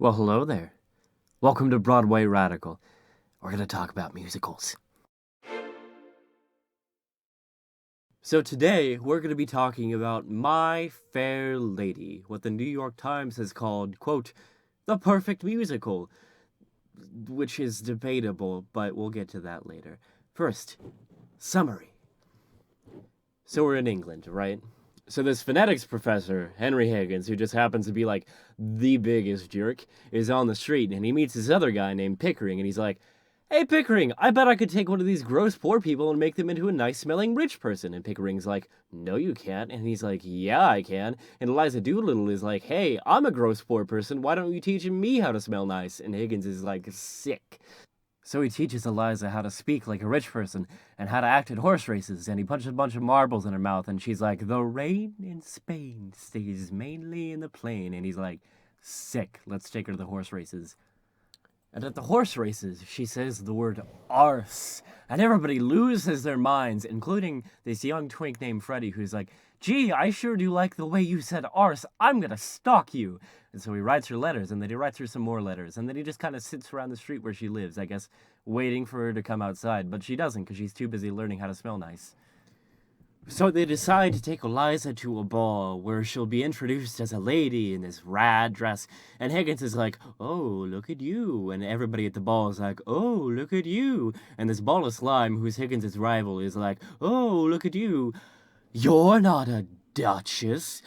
Well, hello there. Welcome to Broadway Radical. We're going to talk about musicals. So today, we're going to be talking about My Fair Lady, what the New York Times has called, quote, the perfect musical, which is debatable, but we'll get to that later. First, summary. So we're in England, right? So this phonetics professor, Henry Higgins, who just happens to be like the biggest jerk, is on the street and he meets this other guy named Pickering and he's like, "Hey Pickering, I bet I could take one of these gross poor people and make them into a nice smelling rich person." And Pickering's like, "No you can't." And he's like, "Yeah I can." And Eliza Doolittle is like, "Hey, I'm a gross poor person, why don't you teach me how to smell nice?" And Higgins is like, sick. So he teaches Eliza how to speak like a rich person and how to act at horse races, and he punches a bunch of marbles in her mouth, and she's like, "The rain in Spain stays mainly in the plain," and he's like, sick, let's take her to the horse races. And at the horse races, she says the word arse, and everybody loses their minds, including this young twink named Freddie, who's like, "Gee, I sure do like the way you said arse, I'm gonna stalk you." And so he writes her letters, and then he writes her some more letters, and then he just kind of sits around the street where she lives, I guess, waiting for her to come outside, but she doesn't, because she's too busy learning how to smell nice. So they decide to take Eliza to a ball where she'll be introduced as a lady in this rad dress. And Higgins is like, "Oh, look at you." And everybody at the ball is like, "Oh, look at you." And this ball of slime, who's Higgins' rival, is like, "Oh, look at you. You're not a duchess.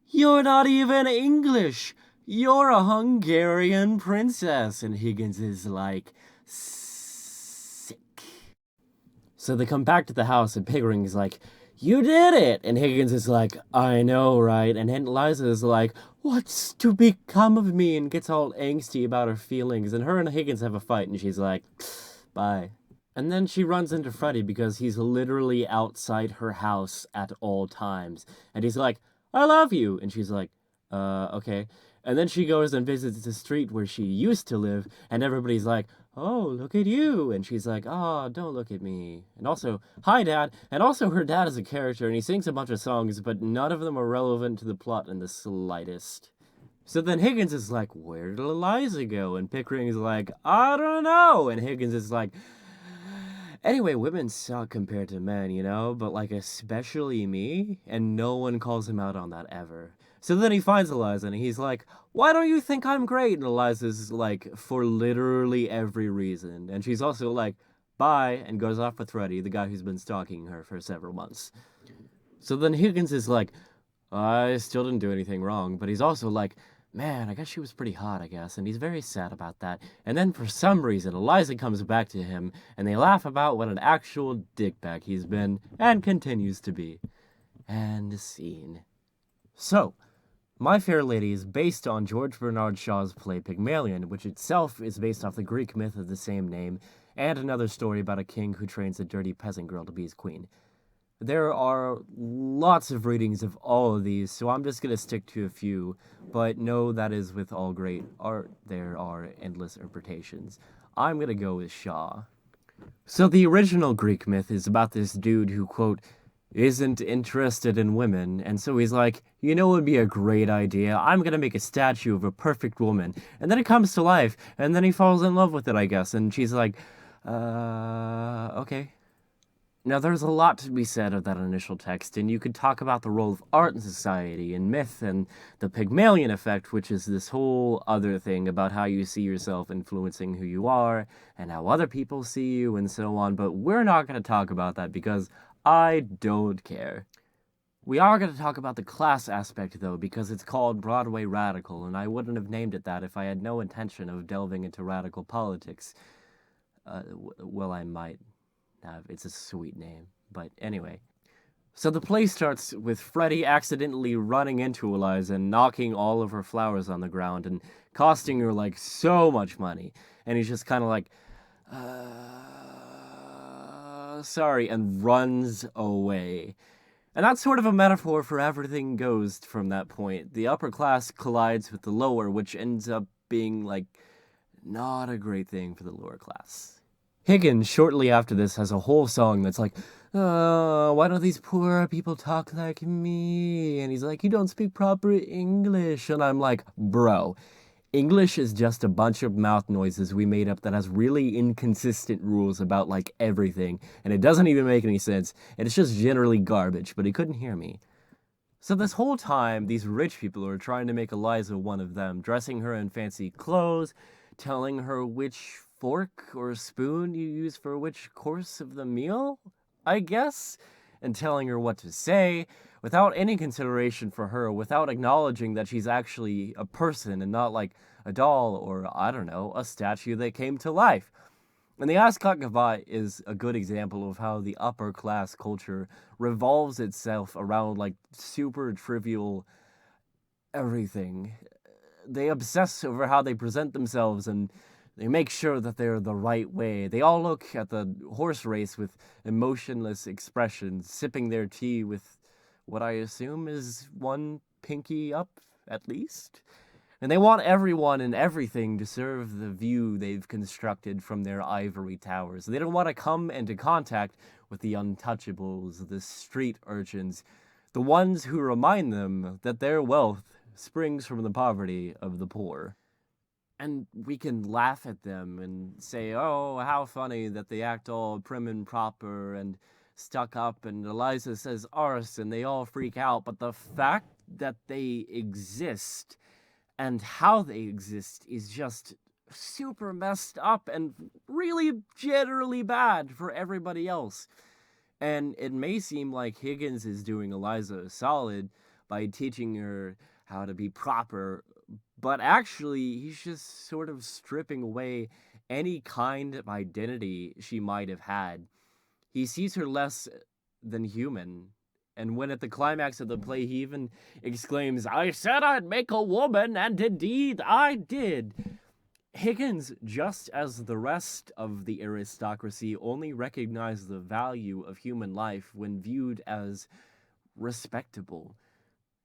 You're not even English. You're a Hungarian princess." And Higgins is like, sick. So they come back to the house and Pickering is like, "You did it!" And Higgins is like, "I know, right?" And Aunt Eliza is like, "What's to become of me?" And gets all angsty about her feelings. And her and Higgins have a fight, and she's like, "Bye." And then she runs into Freddie because he's literally outside her house at all times. And he's like, "I love you." And she's like, okay. And then she goes and visits the street where she used to live, and everybody's like, "Oh, look at you." And she's like, "Oh, don't look at me." And also, "Hi, Dad." And also, her dad is a character, and he sings a bunch of songs, but none of them are relevant to the plot in the slightest. So then Higgins is like, "Where did Eliza go?" And Pickering is like, "I don't know." And Higgins is like, "Anyway, women suck compared to men, you know, but like especially me," and no one calls him out on that ever. So then he finds Eliza and he's like, "Why don't you think I'm great?" And Eliza's like, "For literally every reason." And she's also like, "Bye," and goes off with Freddie, the guy who's been stalking her for several months. So then Higgins is like, "I still didn't do anything wrong," but he's also like, "Man, I guess she was pretty hot, I guess," and he's very sad about that. And then for some reason, Eliza comes back to him, and they laugh about what an actual dickbag he's been, and continues to be. And scene. So, My Fair Lady is based on George Bernard Shaw's play Pygmalion, which itself is based off the Greek myth of the same name, and another story about a king who trains a dirty peasant girl to be his queen. There are lots of readings of all of these, so I'm just going to stick to a few, but know that is with all great art, there are endless interpretations. I'm going to go with Shaw. So the original Greek myth is about this dude who, quote, isn't interested in women, and so he's like, "You know what would be a great idea? I'm going to make a statue of a perfect woman." And then it comes to life, and then he falls in love with it, I guess, and she's like, okay. Now, there's a lot to be said of that initial text, and you could talk about the role of art in society and myth and the Pygmalion effect, which is this whole other thing about how you see yourself influencing who you are and how other people see you and so on, but we're not going to talk about that because I don't care. We are going to talk about the class aspect, though, because it's called Broadway Radical, and I wouldn't have named it that if I had no intention of delving into radical politics. Well, I might. It's a sweet name. But anyway. So the play starts with Freddie accidentally running into Eliza and knocking all of her flowers on the ground and costing her, like, so much money. And he's just kind of like, sorry, and runs away. And that's sort of a metaphor for everything goes from that point. The upper class collides with the lower, which ends up being, like, not a great thing for the lower class. Higgins, shortly after this, has a whole song that's like, "Oh, why don't these poor people talk like me?" And he's like, "You don't speak proper English." And I'm like, bro, English is just a bunch of mouth noises we made up that has really inconsistent rules about like everything, and it doesn't even make any sense, and it's just generally garbage, but he couldn't hear me. So this whole time, these rich people are trying to make Eliza one of them, dressing her in fancy clothes, telling her which fork or spoon you use for which course of the meal, I guess, and telling her what to say, without any consideration for her, without acknowledging that she's actually a person and not like a doll or, I don't know, a statue that came to life. And the Ascot Gavotte is a good example of how the upper class culture revolves itself around like super trivial everything. They obsess over how they present themselves and they make sure that they're the right way. They all look at the horse race with emotionless expressions, sipping their tea with what I assume is one pinky up at least. And they want everyone and everything to serve the view they've constructed from their ivory towers. They don't want to come into contact with the untouchables, the street urchins, the ones who remind them that their wealth springs from the poverty of the poor. And we can laugh at them and say, oh, how funny that they act all prim and proper and stuck up, and Eliza says arse, and they all freak out. But the fact that they exist and how they exist is just super messed up and really generally bad for everybody else. And it may seem like Higgins is doing Eliza a solid by teaching her how to be proper, but actually he's just sort of stripping away any kind of identity she might have had. He sees her less than human. And when at the climax of the play he even exclaims, I said I'd make a woman, and indeed I did. Higgins, just as the rest of the aristocracy, only recognized the value of human life when viewed as respectable.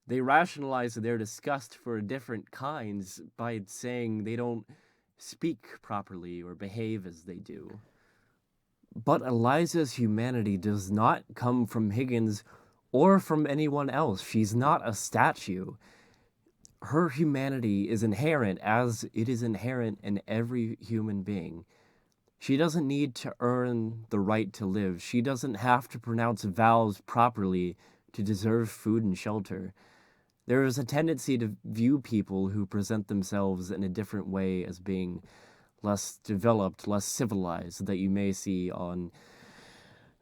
They rationalize their disgust for different kinds by saying they don't speak properly or behave as they do. But Eliza's humanity does not come from Higgins or from anyone else. She's not a statue. Her humanity is inherent as it is inherent in every human being. She doesn't need to earn the right to live. She doesn't have to pronounce vows properly to deserve food and shelter. There is a tendency to view people who present themselves in a different way as being less developed, less civilized, that you may see on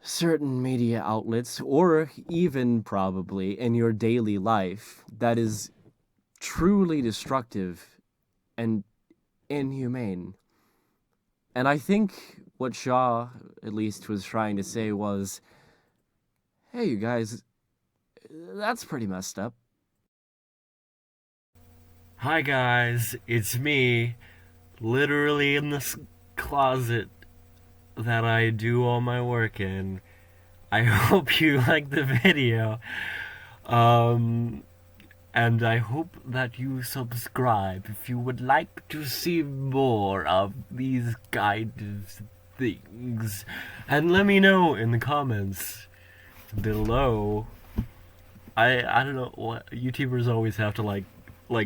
certain media outlets, or even probably in your daily life, that is truly destructive and inhumane. And I think what Shaw, at least, was trying to say was, hey, you guys, that's pretty messed up. Hi guys, it's me, literally in this closet that I do all my work in. I hope you like the video. And I hope that you subscribe if you would like to see more of these kind of things. And let me know in the comments below. I don't know what YouTubers always have to like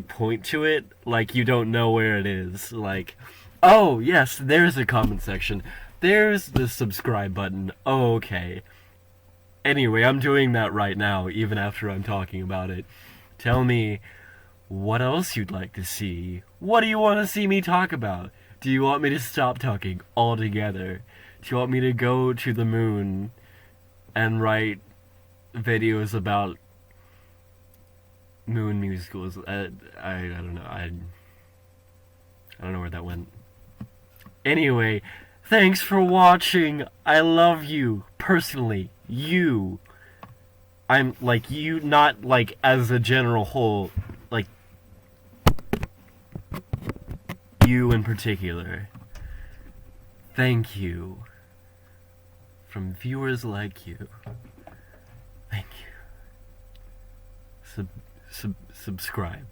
point to it like you don't know where it is. Like, oh yes, there's a comment section. There's the subscribe button. Oh, okay. Anyway, I'm doing that right now, even after I'm talking about it. Tell me what else you'd like to see. What do you want to see me talk about? Do you want me to stop talking altogether? Do you want me to go to the moon and write videos about moon musicals? I don't know. I don't know where that went. Anyway, thanks for watching. I love you personally. You. I'm like you, not like as a general whole, like you in particular. Thank you. From viewers like you. Thank you. Subscribe.